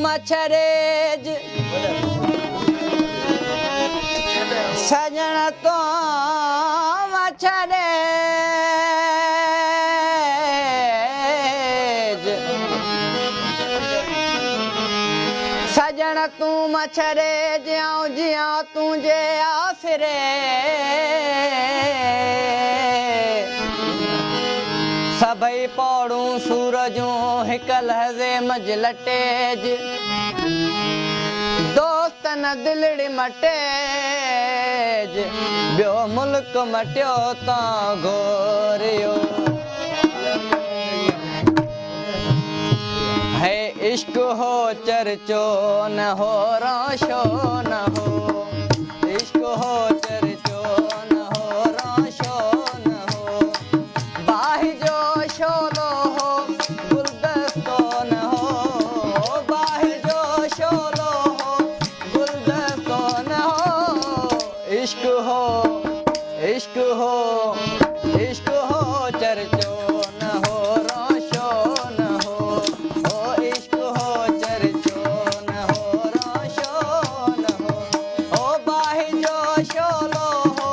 मछरेज सजन तू मछरेज सजन तू मछरेज आऊं जियां तुझे आसरे सभई पौड़ूं सूरजूं हिक लहज़े मज लटेज दोस्तन दिलड़ी मटेज ॿियो मुल्क मटियो तां घोरियो है इश्क हो चर्चो न हो रोशो न हो इश्क हो चर्चो न हो रोशो न हो बाहि जो शोलो हो गुलदस्तो न हो बाहि जो शोलो हो गुलदस्तो न हो इश्क हो चर्चो न हो रोशो न हो ओ इश्क हो चर्चो न हो रोशो न हो ओ बाहि जो शोलो हो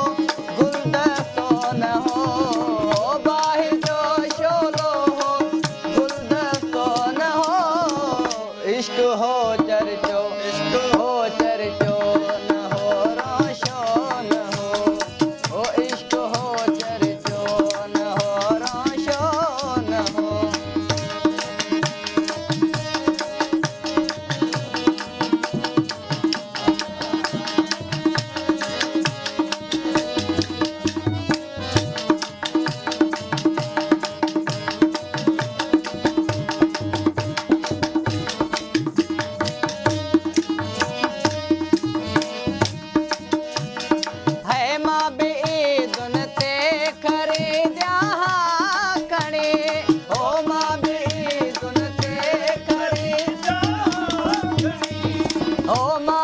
गुलदस्तो न हो ओ बाहि जो शोलो हो गुलदस्तो न हो इश्क हो चर्चो न हो रोशो न हो ओ इश्क हो चर्चो न हो रोशो न हो है मां बि ईदुन ते खरीदिया कणे ओ मां बि ईदुन ते खरीदिया ओ मां